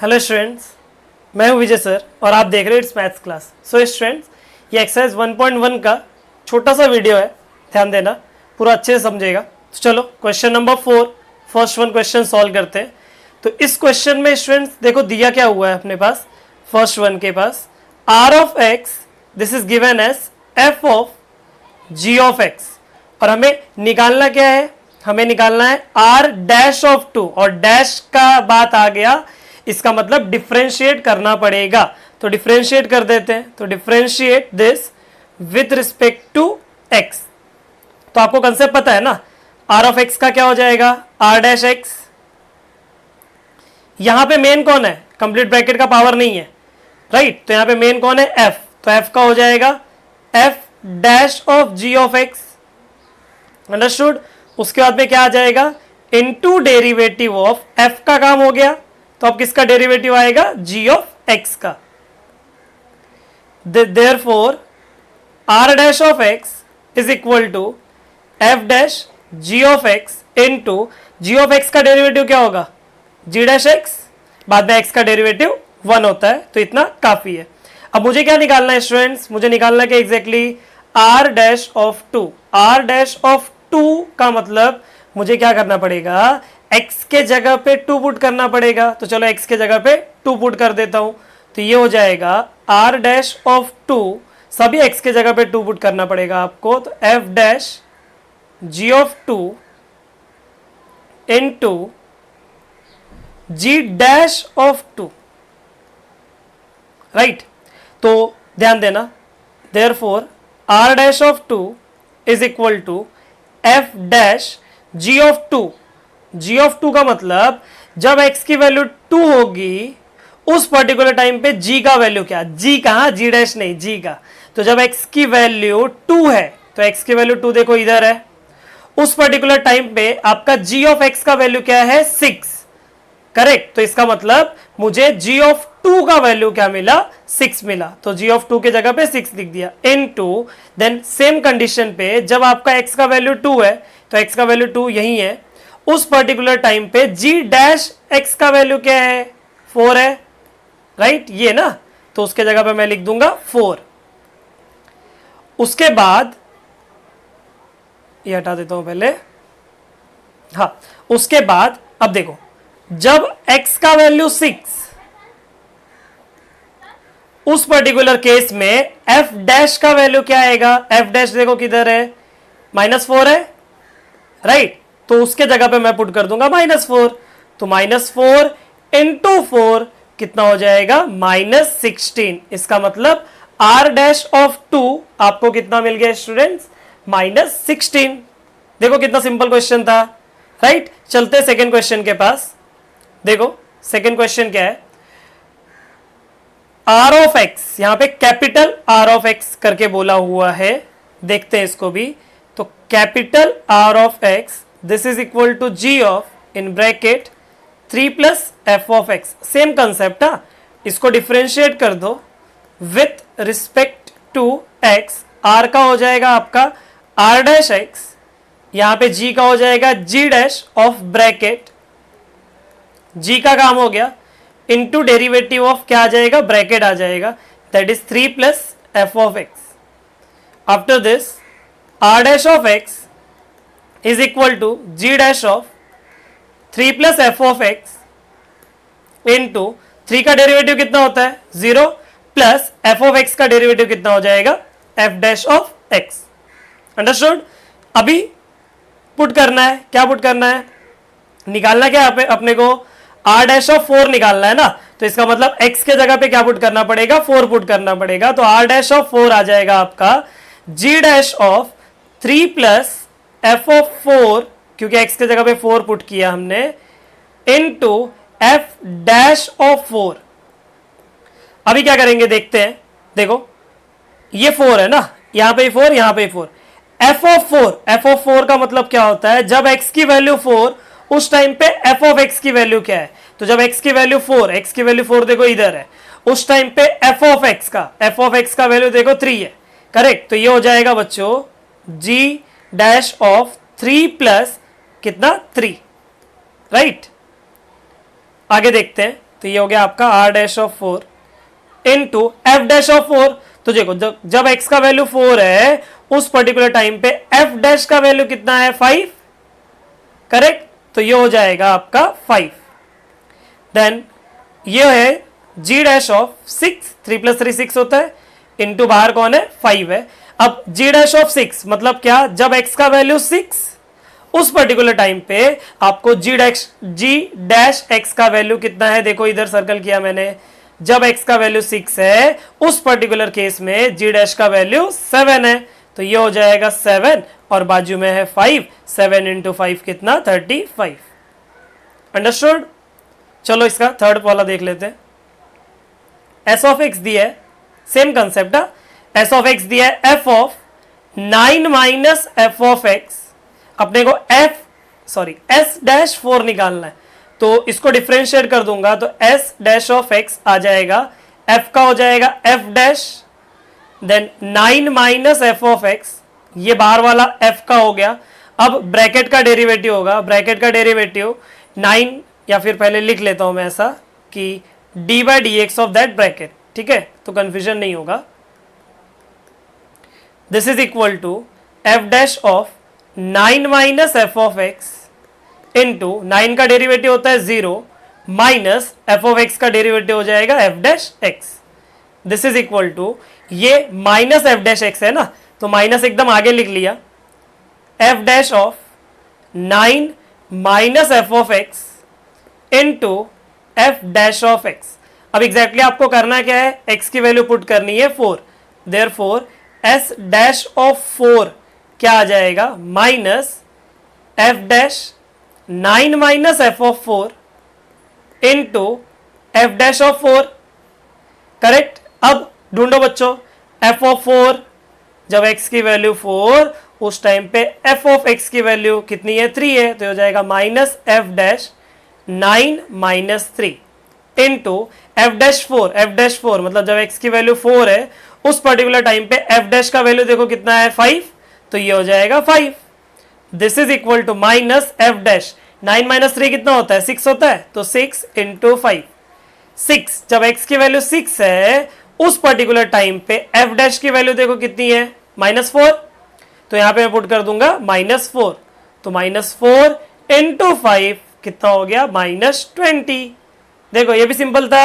Hello students, मैं हूं विजय sir और आप देख रहे हो it's maths class. So students, ये एक्सरसाइज 1.1 का छोटा सा वीडियो है, ध्यान देना, पूरा अच्छे से समझेगा। तो चलो question number 4 first one question solve करते हैं। तो इस क्वेश्चन में स्टूडेंट्स देखो दिया क्या हुआ है अपने पास, फर्स्ट वन के पास r of x this is given as f of ji of x, और हमें निकालना क्या है, हमें निकालना है आर डैश ऑफ 2, और डैश का बात आ गया, इसका मतलब डिफरेंशिएट करना पड़ेगा। तो डिफरेंशिएट कर देते हैं, तो differentiate this with respect to X. तो आपको कंसेप्ट पता है ना, आर ऑफ एक्स का क्या हो जाएगा, आर डैश एक्स। यहां पे मेन कौन है, कंप्लीट ब्रैकेट का पावर नहीं है, राइट। तो यहां पे मेन कौन है, एफ, तो एफ का हो जाएगा F dash of ji of X, understood. उसके बाद में क्या आ जाएगा, इनटू डेरिवेटिव ऑफ एफ का काम हो गया, तो अब किसका डेरिवेटिव आएगा, जी ऑफ एक्स का। Therefore R dash of X is equal to F dash G of X into G of X का डेरिवेटिव क्या होगा, जी डैश एक्स, बाद में एक्स का डेरिवेटिव 1 होता है, तो इतना काफी है। अब मुझे क्या निकालना है स्टूडेंट्स, मुझे निकालना है exactly R dash of 2। R dash of 2 का मतलब मुझे क्या करना पड़ेगा, x के जगह पे 2 पुट करना पड़ेगा। तो चलो x के जगह पे 2 पुट कर देता हूं, तो ये हो जाएगा r डैश ऑफ 2, सभी x के जगह पे 2 पुट करना पड़ेगा आपको, तो f dash g of 2 into g dash of 2, right. तो ध्यान देना, therefore r dash of 2 is equal to f dash g of 2। g of 2 का मतलब जब x की वैल्यू 2 होगी उस पर्टिकुलर टाइम पे g का वैल्यू क्या, g कहां, g डैश नहीं, g का। तो जब x की वैल्यू 2 है, तो x की वैल्यू 2 देखो इधर है, उस पर्टिकुलर टाइम पे आपका g ऑफ x का वैल्यू क्या है, 6, करेक्ट। तो इसका मतलब मुझे g ऑफ 2 का वैल्यू क्या मिला, 6 मिला, तो g ऑफ 2 के जगह पे 6 लिख दिया, इनटू देन सेम कंडीशन पे जब आपका x का वैल्यू 2 है, तो x का वैल्यू 2 यही है, उस पर्टिकुलर टाइम पे g डैश x का वैल्यू क्या है, 4 है, राइट, ये ना। तो उसके जगह पे मैं लिख दूंगा 4। उसके बाद ये हटा देता हूं पहले, हाँ, उसके बाद अब देखो जब x का वैल्यू 6, उस पर्टिकुलर केस में f डैश का वैल्यू क्या आएगा, f डैश देखो किधर है, -4 है, राइट। तो उसके जगह पे मैं पुट कर दूंगा -4, तो -4 इंटू 4 कितना हो जाएगा, -16। इसका मतलब r डैश ऑफ 2 आपको कितना मिल गया स्टूडेंट्स, -16। देखो कितना सिंपल क्वेश्चन था, राइट। चलते हैं सेकेंड क्वेश्चन के पास। देखो सेकेंड क्वेश्चन क्या है, r ऑफ x, यहां पे कैपिटल r ऑफ x करके बोला हुआ है, देखते हैं इसको भी। तो capital R of x this is equal to g of in bracket 3 plus f of x, same concept. हा, इसको डिफरेंशिएट कर दो with respect to x, r का हो जाएगा आपका r डैश x, यहां पे g का हो जाएगा g dash of bracket, g का काम हो गया, इनटू डेरिवेटिव ऑफ क्या आ जाएगा, ब्रैकेट आ जाएगा, that is 3 plus f of x। After this r dash of x is equal to g dash of 3 plus f of x into 3 का डेरिवेटिव कितना होता है, 0, प्लस f ऑफ x का डेरिवेटिव कितना हो जाएगा, f dash of x, understood. अभी put करना है, क्या पुट करना है, निकालना क्या है अपने को, r डैश ऑफ 4 निकालना है ना। तो इसका मतलब x के जगह पे क्या पुट करना पड़ेगा, 4 पुट करना पड़ेगा, तो r डैश ऑफ 4 आ जाएगा आपका g dash of 3 plus f of 4, क्योंकि x के जगह पे 4 पुट किया हमने, इनटू f डैश ऑफ 4। अभी क्या करेंगे देखते हैं, देखो ये 4 है ना, यहां पे 4, यहां पे 4, f ऑफ 4, f ऑफ 4 का मतलब क्या होता है, जब x की वैल्यू 4 उस टाइम पे f ऑफ x की वैल्यू क्या है, तो जब x की वैल्यू 4, x की वैल्यू 4 देखो इधर है, उस टाइम पे f ऑफ x का वैल्यू देखो 3 है, करेक्ट। तो ये हो जाएगा बच्चों g डैश ऑफ 3 प्लस कितना, 3, राइट। आगे देखते हैं, तो ये हो गया आपका r dash of 4 into f dash of 4। तो देखो जब x का वैल्यू 4 है उस पर्टिकुलर टाइम पे f डैश का वैल्यू कितना है 5, करेक्ट। तो ये हो जाएगा आपका 5। देन ये है g डैश ऑफ 6, 3 + 3 6 होता है, इनटू बाहर कौन है 5 है। अब g डैश ऑफ 6 मतलब क्या, जब x का वैल्यू 6 उस पर्टिकुलर टाइम पे आपको g डैश x का वैल्यू कितना है, देखो इधर सर्कल किया मैंने, जब x का वैल्यू 6 है उस पर्टिकुलर केस में g डैश का वैल्यू 7 है, तो ये हो जाएगा 7 और बाजू में है 5, 7 × 5 कितना 35। अंडरस्टूड। चलो इसका थर्ड वाला देख लेते हैं। s ऑफ x दिया है, सेम कंसेप्ट है, s ऑफ x दिया है f of 9 minus f of x, अपने को s डैश 4 निकालना है, तो इसको डिफरेंशिएट कर दूंगा तो s डैश ऑफ x आ जाएगा, f का हो जाएगा f dash, then 9 minus f of x, ये बाहर वाला f का हो गया। अब ब्रैकेट का डेरिवेटिव होगा, ब्रैकेट का डेरिवेटिव 9, या फिर पहले लिख लेता हूं मैं ऐसा कि d/dx ऑफ दैट ब्रैकेट, ठीक है, तो कंफ्यूजन नहीं होगा। This is equal to f dash of 9 minus f of x into 9 का डेरिवेटिव होता है 0 माइनस f ऑफ x का डेरिवेटिव हो जाएगा f dash x। This is equal to, ये माइनस f डैश x है ना, तो माइनस एकदम आगे लिख लिया, f dash of 9 minus f of x into f dash of x। अब एग्जैक्टली आपको करना क्या है, x की वैल्यू पुट करनी है 4, देयरफॉर s डैश ऑफ 4 क्या आ जाएगा, minus f dash 9 minus f of 4 into f dash of 4, correct. अब ढूंढो बच्चों f ऑफ 4, जब x की वैल्यू 4 उस टाइम पे f ऑफ x की वैल्यू कितनी है 3 है, तो हो जाएगा minus f dash 9 minus 3 into f dash 4 मतलब जब x की वैल्यू 4 है उस पर्टिकुलर टाइम पे f डैश का वैल्यू देखो कितना है 5, तो ये हो जाएगा 5। This is equal to minus f dash 9 minus 3 कितना होता है 6 होता है, तो 6 × 5, 6, जब x की वैल्यू 6 है उस पर्टिकुलर टाइम पे f डैश की वैल्यू देखो कितनी है -4, तो यहां पे मैं पुट कर दूंगा -4, तो -4 × 5 कितना हो गया -20। देखो ये भी सिंपल था।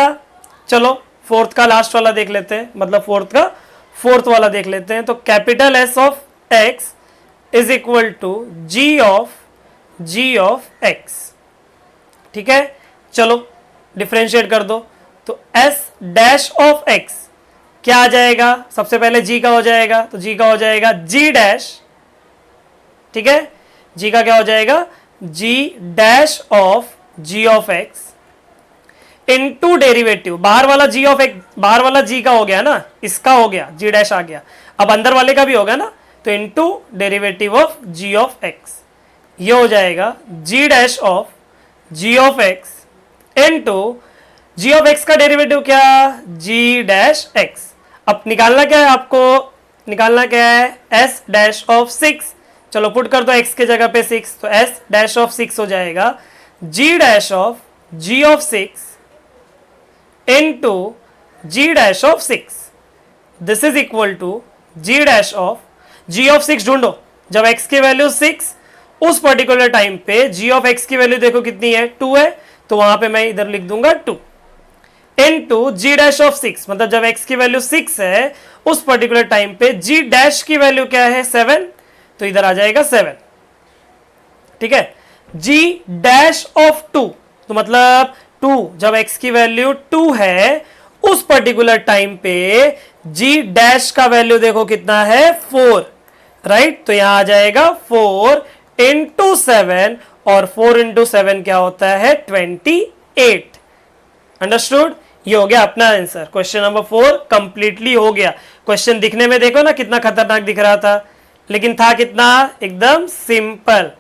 चलो फोर्थ का लास्ट वाला देख लेते हैं, मतलब फोर्थ वाला देख लेते हैं। तो capital S of x is equal to g of x, ठीक है। चलो डिफरेंशिएट कर दो, तो s डैश ऑफ x क्या आ जाएगा, सबसे पहले g का हो जाएगा, तो g का हो जाएगा g डैश, ठीक है, g का क्या हो जाएगा g dash of g of x into derivative, बाहर वाला g का हो गया ना, इसका हो गया g डैश आ गया, अब अंदर वाले का भी होगा ना, तो into derivative of g of x, ये हो जाएगा g dash of g of x into g of x का डेरिवेटिव क्या, g डैश x। अब निकालना क्या है आपको, निकालना क्या है s डैश ऑफ 6, चलो पुट कर दो x के जगह पे 6, तो s डैश ऑफ 6 हो जाएगा g dash of g of 6 into g dash of 6। This is equal to g dash of g of 6, ढूंढो जब x की वैल्यू 6 उस पर्टिकुलर टाइम पे g ऑफ x की वैल्यू देखो कितनी है 2 है, तो वहां पे मैं इधर लिख दूंगा 2 इनटू g डैश ऑफ 6, मतलब जब x की वैल्यू 6 है उस पर्टिकुलर टाइम पे g डैश की वैल्यू क्या है 7, तो इधर आ जाएगा 7, ठीक है। g डैश ऑफ 2, तो मतलब 2 जब x की वैल्यू 2 है उस पर्टिकुलर टाइम पे g डैश का वैल्यू देखो कितना है 4, राइट, तो यहां आ जाएगा 4 × 7, और 4 × 7 क्या होता है 28। अंडरस्टूड, ये हो गया अपना आंसर। क्वेश्चन नंबर 4 कंप्लीटली हो गया। क्वेश्चन दिखने में देखो ना कितना खतरनाक दिख रहा था, लेकिन था कितना एकदम सिंपल,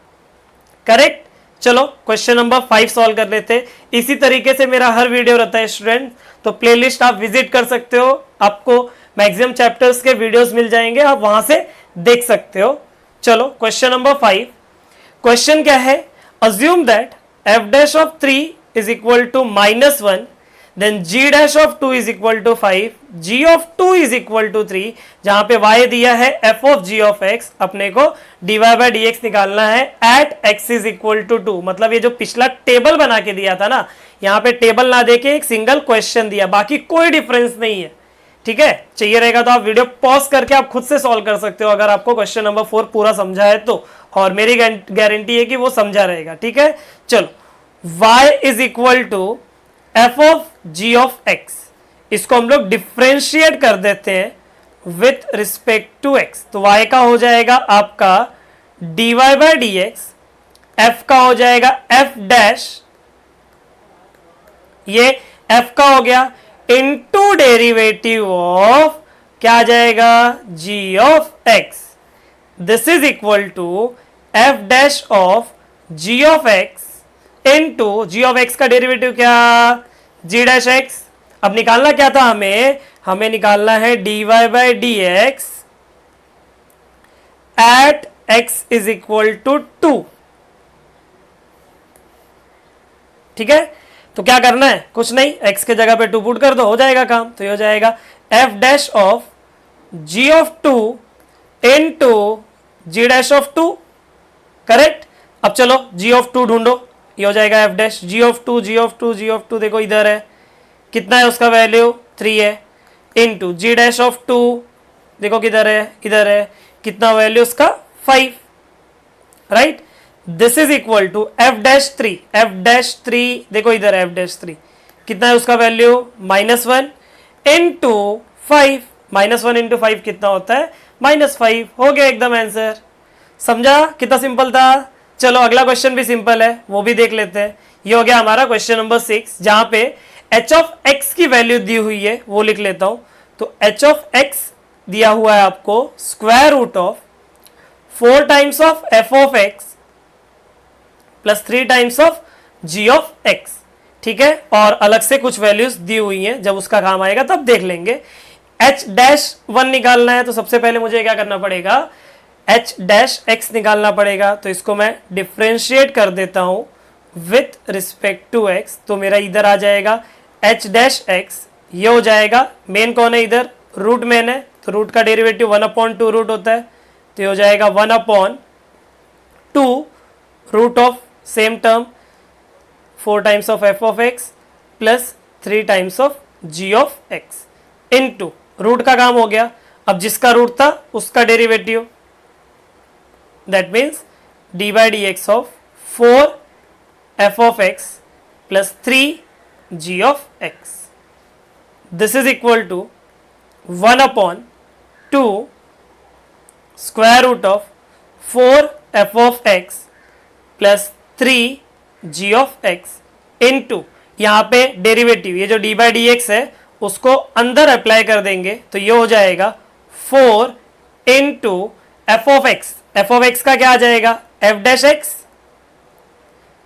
करेक्ट। चलो क्वेश्चन नंबर 5 सॉल्व कर लेते हैं। इसी तरीके से मेरा हर वीडियो रहता है स्टूडेंट, तो प्लेलिस्ट आप विजिट कर सकते हो, आपको मैक्सिमम चैप्टर्स के वीडियोस मिल जाएंगे, आप वहां से देख सकते हो। चलो क्वेश्चन नंबर 5, क्वेश्चन क्या है, assume that f dash of 3 is equal to -1 then g dash of 2 is equal to 5, g of 2 is equal to 3, जहां पे y दिया है f of g of x, अपने को dy बाय dx निकालना है at x is equal to 2। मतलब ये जो पिछला टेबल बना के दिया था ना, यहाँ पे टेबल ना देके एक सिंगल क्वेश्चन दिया, बाकी कोई डिफरेंस नहीं है। ठीक है, चाहिए रहेगा तो आप वीडियो पॉज करके आप खुद से सॉल्व कर सकते हो अगर आपको क्वेश्चन नंबर 4 पूरा समझा है तो, और मेरी गारंटी है कि वो समझा रहेगा। ठीक है, चलो y is equal to f of g of x, इसको हम लोग डिफ्रेंशिएट कर देते हैं विथ रिस्पेक्ट टू x, तो y का हो जाएगा आपका dy बाय dx, f का हो जाएगा f डैश, ये f का हो गया इनटू डेरिवेटिव ऑफ क्या आ जाएगा g of x, this is equal to f dash of g of x into g of x का डेरिवेटिव क्या g डैश x। अब निकालना क्या था हमें निकालना है dy by dx at x is equal to 2। ठीक है, तो क्या करना है, कुछ नहीं, x के जगह पे 2 पुट कर दो, हो जाएगा काम। तो ये हो जाएगा f dash of g of 2 into g dash of 2, correct. अब चलो g ऑफ 2 ढूंढो, ये हो जाएगा f dash g of 2, g of 2, g of 2 देखो इधर है, कितना है उसका वैल्यू 3 है, इनटू g डैश ऑफ 2 देखो किधर है, इधर है, कितना वैल्यू उसका 5, right. This is equal to f dash 3, f dash 3 देखो इधर है, f डैश 3 कितना है उसका वैल्यू -1 इनटू 5, -1 इंटू 5 कितना होता है -5, हो गया एकदम आंसर। समझा कितना सिंपल था। चलो अगला क्वेश्चन भी सिंपल है, वो भी देख लेते हैं। ये हो गया हमारा क्वेश्चन नंबर 6, जहां पे h ऑफ x की वैल्यू दी हुई है, वो लिख लेता हूं। तो h ऑफ x दिया हुआ है आपको square root of 4 times of f of x plus 3 times of g of x। ठीक है, और अलग से कुछ वैल्यूज दी हुई हैं, जब उसका काम आएगा तब देख लेंगे। h डैश 1 निकालना है, तो सबसे पहले मुझे क्या करना पड़ेगा, h डैश x निकालना पड़ेगा। तो इसको मैं डिफ्रेंशिएट कर देता हूं विथ रिस्पेक्ट टू x, तो मेरा इधर आ जाएगा h डैश x, ये हो जाएगा मेन कौन है इधर, रूट मेन है, तो रूट का डेरिवेटिव 1/2 रूट होता है, तो ये हो जाएगा 1/2 root of same term 4 times of f of x plus 3 times of g of x into root का काम हो गया। अब जिसका रूट था उसका derivative, that means d by dx of 4 f of x plus 3 g of x. This is equal to 1/2 square root of 4 f of x plus 3 g of x into, यहाँ पे डेरिवेटिव ये जो d by dx है उसको अंदर apply कर देंगे, तो ये हो जाएगा 4 into f of x, f of x का क्या आ जाएगा f dash x,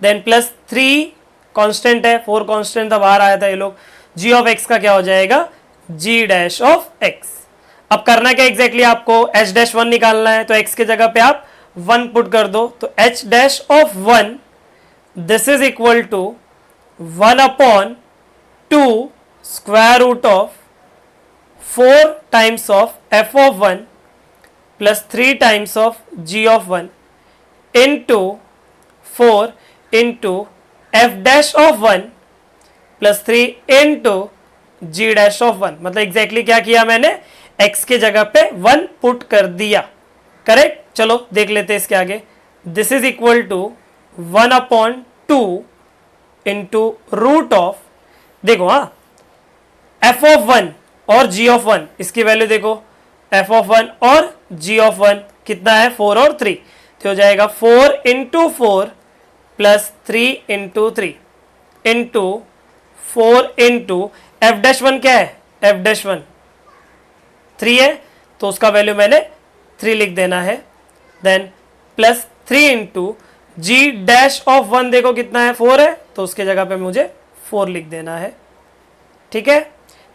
then plus 3 constant है, 4 कांस्टेंट था बाहर आया था ये लोग, g ऑफ x का क्या हो जाएगा g डैश ऑफ x। अब करना क्या एग्जैक्टली आपको h डैश 1 निकालना है, तो x के जगह पे आप 1 पुट कर दो, तो h dash of 1 this is equal to 1/2 square root of 4 times of f of 1 plus 3 times of g of 1 into 4 into f dash of 1 plus 3 into g dash of 1। मतलब exactly क्या किया मैंने, x के जगह पे 1 put कर दिया, correct. चलो देख लेते हैं इसके आगे, this is equal to 1/2 into root of, देखो हाँ f ऑफ 1 और g ऑफ 1, इसकी वैल्यू देखो f ऑफ 1 और g ऑफ 1 कितना है 4 और 3, तो हो जाएगा 4 into 4 plus 3 into 3 into 4 into f dash 1 क्या है, f डैश 1 3 है, तो उसका वैल्यू मैंने 3 लिख देना है, then plus 3 into g dash of 1 देखो कितना है 4 है, तो उसके जगह पे मुझे 4 लिख देना है। ठीक है,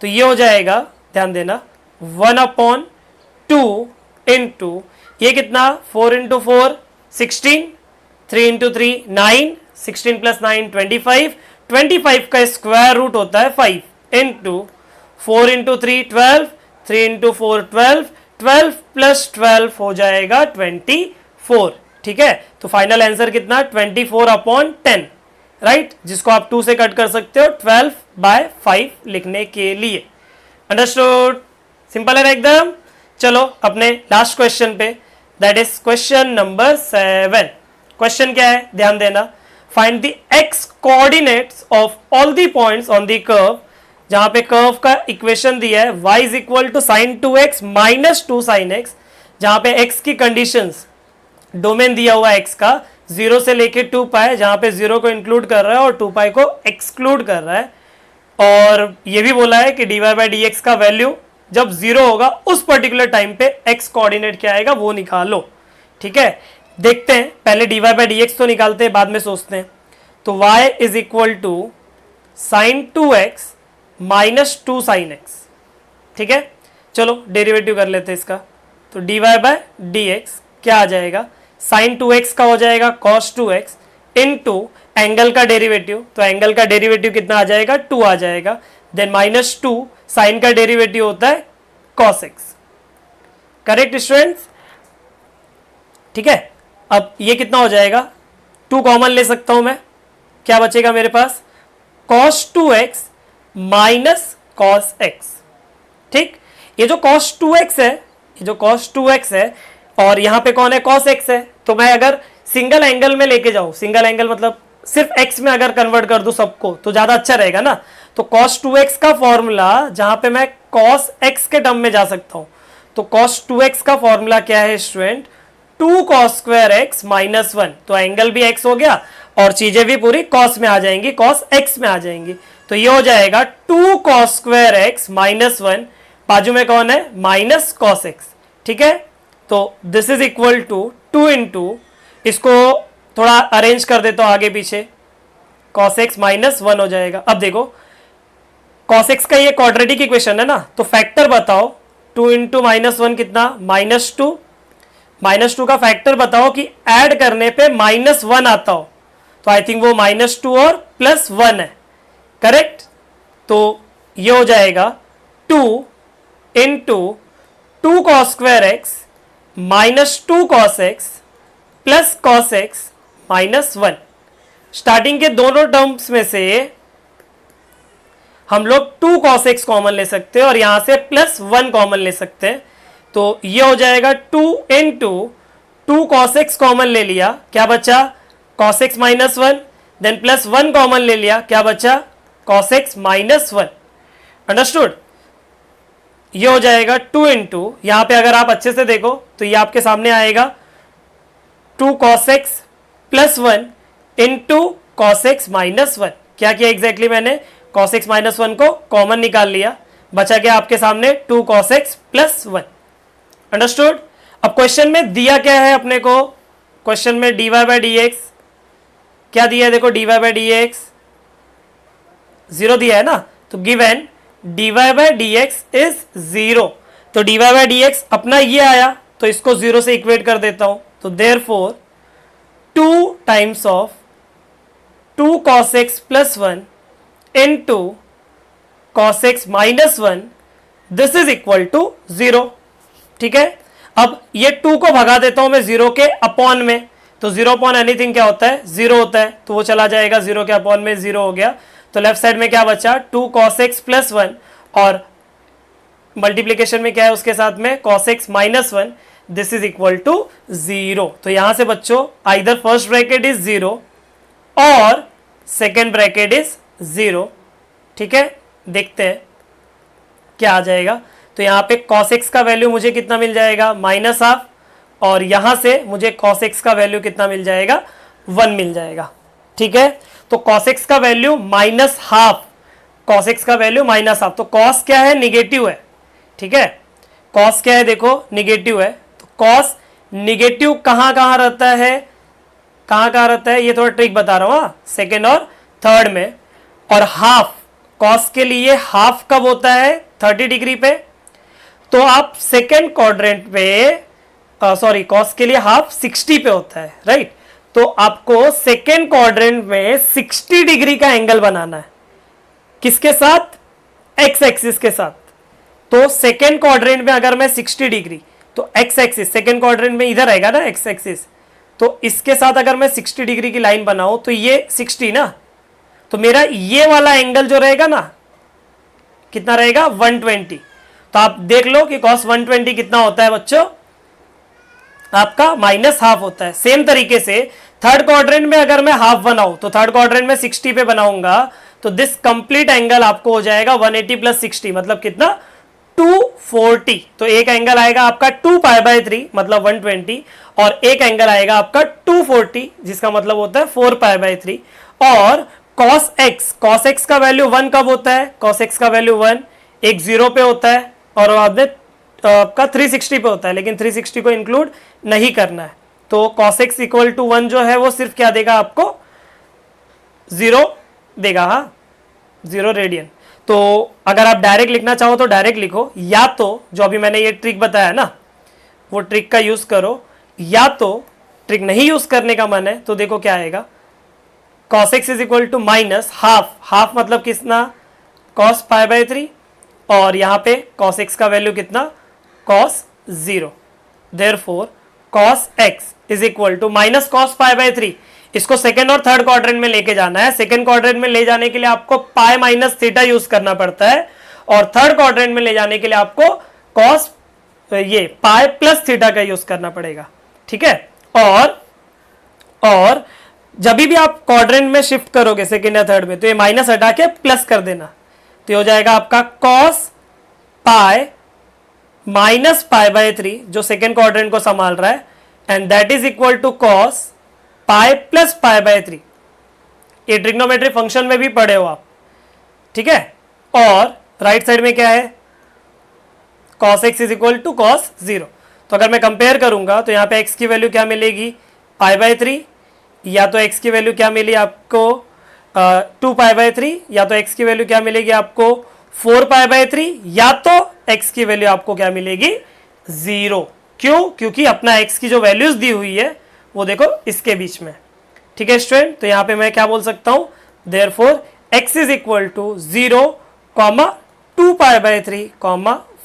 तो ये हो जाएगा, ध्यान देना 1/2 इंटू ये कितना 4 इंटू 4 16, 3 इंटू 3 9, 16 प्लस 9 25, 25 का स्क्वायर रूट होता है 5 इंटू 4 इंटू 3 12, 3 इंटू 4 12, 12 प्लस 12 हो जाएगा 24। ठीक है, तो फाइनल आंसर कितना 24/10, राइट, जिसको आप 2 से कट कर सकते हो 12/5 लिखने के लिए। अंडरस्टूड, सिंपल है एकदम। चलो अपने लास्ट क्वेश्चन पे, that is question number 7। Question क्या है, ध्यान देना। Find the x coordinates of all the points on the curve. जहां पे कर्व का इक्वेशन दिया है y is equal to sine 2x minus 2 sine x, जहां पे x की कंडीशंस, डोमेन दिया हुआ x का 0 से लेके 2 पाई, जहां पे 0 को इंक्लूड कर रहा है और 2 पाई को एक्सक्लूड कर रहा है। और ये भी बोला है कि dy बाई डी एक्स का वैल्यू जब 0 होगा उस पर्टिकुलर टाइम पे x कोऑर्डिनेट क्या आएगा वो निकालो। ठीक है, देखते हैं, पहले dy बाई डी एक्स तो निकालते हैं, बाद में सोचते हैं। तो y is equal to sine 2x minus 2 sine x। ठीक है, चलो डेरिवेटिव कर लेते हैं इसका। तो dy बाई डी एक्स क्या आ जाएगा, साइन 2x का हो जाएगा cos 2x इनटू एंगल का डेरिवेटिव, तो एंगल का डेरिवेटिव कितना आ जाएगा 2 आ जाएगा, देन माइनस 2 साइन का डेरिवेटिव होता है cos x। Correct students? ठीक है, अब ये कितना हो जाएगा, 2 कॉमन ले सकता हूं मैं, क्या बचेगा मेरे पास cos 2x minus cos x। ठीक, ये जो cos 2x है, ये जो cos 2x है और यहां पे कौन है cos x है, तो मैं अगर सिंगल एंगल में लेके जाऊं, सिंगल एंगल मतलब सिर्फ x में अगर कन्वर्ट कर दूं सबको तो ज्यादा अच्छा रहेगा ना। तो cos 2x का फॉर्मूला जहां पे मैं cos x के टर्म में जा सकता हूं, तो cos 2x का फॉर्मूला क्या है student, 2 cos square x minus 1। तो एंगल भी x हो गया और चीजें भी पूरी cos में आ जाएंगी, cos x में आ जाएंगी। तो ये हो जाएगा 2 cos स्क्वायर x माइनस 1, बाजू में कौन है माइनस cos x। ठीक है, तो this is equal to 2 into, इसको थोड़ा अरेंज कर देता हूं आगे पीछे, cos x माइनस 1 हो जाएगा। अब देखो cos x का ये क्वाड्रेटिक इक्वेशन है ना, तो फैक्टर बताओ, 2 इंटू माइनस 1 कितना माइनस 2, माइनस 2 का फैक्टर बताओ कि ऐड करने पे माइनस 1 आता हो, तो आई थिंक वो माइनस 2 और प्लस 1 है। करेक्ट, तो ये हो जाएगा 2 into 2 cos square x minus 2 cos x plus cos x minus 1। Starting के दोनों टर्म्स में से हम लोग 2 cos x कॉमन ले सकते हैं और यहां से प्लस 1 कॉमन ले सकते हैं। तो ये हो जाएगा 2 इंटू 2 cos x कॉमन ले लिया, क्या बचा cos x minus 1, then plus 1 common ले लिया, क्या बचा cos x माइनस 1। अंडरस्टूड? ये हो जाएगा 2 इंटू, यहां पे अगर आप अच्छे से देखो तो ये आपके सामने आएगा 2 cos x plus 1 into cos x minus 1। क्या किया एग्जैक्टली मैंने, cos x माइनस 1 को कॉमन निकाल लिया, बचा क्या आपके सामने 2 cos x प्लस 1। अंडरस्टूड? अब क्वेश्चन में दिया क्या है अपने को, क्वेश्चन में dy बाई डी एक्स क्या दिया है, देखो dy बाई डी एक्स 0 दिया है ना, तो given dy by D x is 0। तो dy बाई डी एक्स अपना ये आया, तो इसको 0 से इक्वेट कर देता हूं, तो therefore 2 times of 2 cos x plus 1 into cos x minus 1, this is equal to 0। ठीक है, अब ये 2 को भगा देता हूं मैं 0 के अपॉन में, तो 0 अपॉन एनीथिंग क्या होता है 0 होता है, तो वो चला जाएगा 0 के अपॉन में, 0 हो गया। तो लेफ्ट साइड में क्या बचा 2 cos x प्लस 1 और मल्टीप्लीकेशन में क्या है उसके साथ में cos x minus 1, this is equal to 0। तो यहां से बच्चों आइदर फर्स्ट ब्रैकेट इज 0 और सेकेंड ब्रैकेट इज 0। ठीक है, देखते हैं क्या आ जाएगा। तो यहां पे cos x का वैल्यू मुझे कितना मिल जाएगा माइनस हाफ, और यहां से मुझे cos x का वैल्यू कितना मिल जाएगा 1 मिल जाएगा। ठीक है, तो cos x का value minus half, cos x का वैल्यू माइनस हाफ, तो cos क्या है निगेटिव है। ठीक है, cos क्या है देखो निगेटिव है, तो cos निगेटिव कहां कहां रहता है, कहां कहां रहता है, ये थोड़ा ट्रिक बता रहा हूं, सेकेंड और थर्ड में। और हाफ, cos के लिए हाफ कब होता है 30 डिग्री पे, तो आप सेकेंड क्वाड्रेंट पे, सॉरी cos के लिए हाफ 60 पे होता है, राइट। तो आपको सेकेंड क्वाड्रेंट में 60 डिग्री का एंगल बनाना है। किसके साथ? एक्स एक्सिस के साथ। तो सेकेंड क्वाड्रेंट में अगर मैं 60 डिग्री, तो एक्स एक्सिस सेकेंड क्वाड्रेंट में इधर आएगा ना एक्स एक्सिस, तो इसके साथ अगर मैं 60 डिग्री की लाइन बनाऊं तो ये 60 ना, तो मेरा ये वाला एंगल जो रहेगा ना कितना रहेगा? 120। तो आप देख लो कि cos 120 कितना होता है बच्चों? आपका -हाफ होता है। सेम तरीके से थर्ड क्वाड्रेंट में अगर मैं हाफ बनाऊं, तो थर्ड क्वाड्रेंट में 60 पे बनाऊंगा, तो दिस कंप्लीट एंगल आपको हो जाएगा 180 + 60 मतलब कितना? 240। तो एक एंगल आएगा आपका 2π/3 मतलब 120, और एक एंगल आएगा आपका 240 जिसका मतलब होता है 4π/3। और cos x का वैल्यू 1 कब होता है? cos x का वैल्यू 1 एक 0 पे होता है और बाद में आपका 360 पे होता है, लेकिन 360 को इंक्लूड नहीं करना है। तो cos x = 1 जो है वो सिर्फ क्या देगा आपको? 0 देगा, हाँ 0 रेडियन। तो अगर आप डायरेक्ट लिखना चाहो तो डायरेक्ट लिखो, या तो जो अभी मैंने ये ट्रिक बताया ना वो ट्रिक का यूज करो, या तो ट्रिक नहीं यूज करने का मन है तो देखो क्या आएगा, cos x = -हाफ मतलब कितना? cos π/3, और यहाँ पे cos x का वैल्यू कितना? cos 0। Therefore cos x = -cos π/3। इसको सेकेंड और थर्ड क्वाड्रेंट में लेके जाना है। सेकेंड क्वाड्रेंट में ले जाने के लिए आपको पाई - थीटा यूज करना पड़ता है, और थर्ड क्वाड्रेंट में ले जाने के लिए आपको cos ये पाई + थीटा का यूज करना पड़ेगा, ठीक है। और जब भी आप क्वाड्रेंट में शिफ्ट करोगे सेकेंड या थर्ड में, तो ये माइनस हटा के प्लस कर देना, तो हो जाएगा आपका cos पाई -π/3 जो सेकेंड क्वाड्रेंट को संभाल रहा है, and that is equal to cos pi + π/3। ये ट्रिग्नोमेट्री फंक्शन में भी पढ़े हो आप, ठीक है। और राइट साइड में क्या है? cos x = cos 0। तो अगर मैं कंपेयर करूंगा तो यहां पे x की वैल्यू क्या मिलेगी? π/3, या तो x की वैल्यू क्या मिली आपको? 2π/3, या तो x की वैल्यू क्या मिलेगी आपको? 4π/3, या तो x की वैल्यू आपको क्या मिलेगी? 0। क्यों? क्योंकि अपना x की जो वैल्यूज दी हुई है वो देखो इसके बीच में, ठीक है स्टूडेंट। तो यहां पे मैं क्या बोल सकता हूं? Therefore x = 0, 2π/3,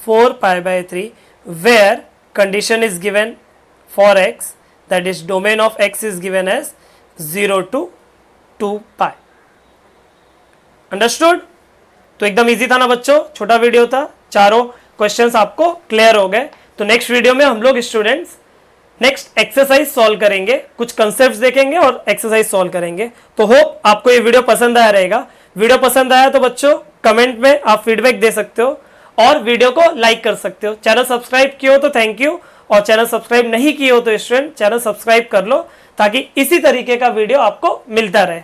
4π/3, where condition is given for x, that is domain of x is given as 0 to 2π। Understood? तो एकदम इजी था ना बच्चों, छोटा वीडियो था, चारों क्वेश्चंस आपको क्लियर हो गए। तो नेक्स्ट वीडियो में हम लोग स्टूडेंट्स नेक्स्ट एक्सरसाइज सॉल्व करेंगे, कुछ कंसेप्ट्स देखेंगे और एक्सरसाइज सॉल्व करेंगे। तो होप आपको ये वीडियो पसंद आया रहेगा। वीडियो पसंद आया तो बच्चों कमेंट में आप फीडबैक दे सकते हो और वीडियो को लाइक कर सकते हो। चैनल सब्सक्राइब किए हो तो थैंक यू, और चैनल सब्सक्राइब नहीं किए हो तो स्टूडेंट चैनल सब्सक्राइब कर लो, ताकि इसी तरीके का वीडियो आपको मिलता रहे।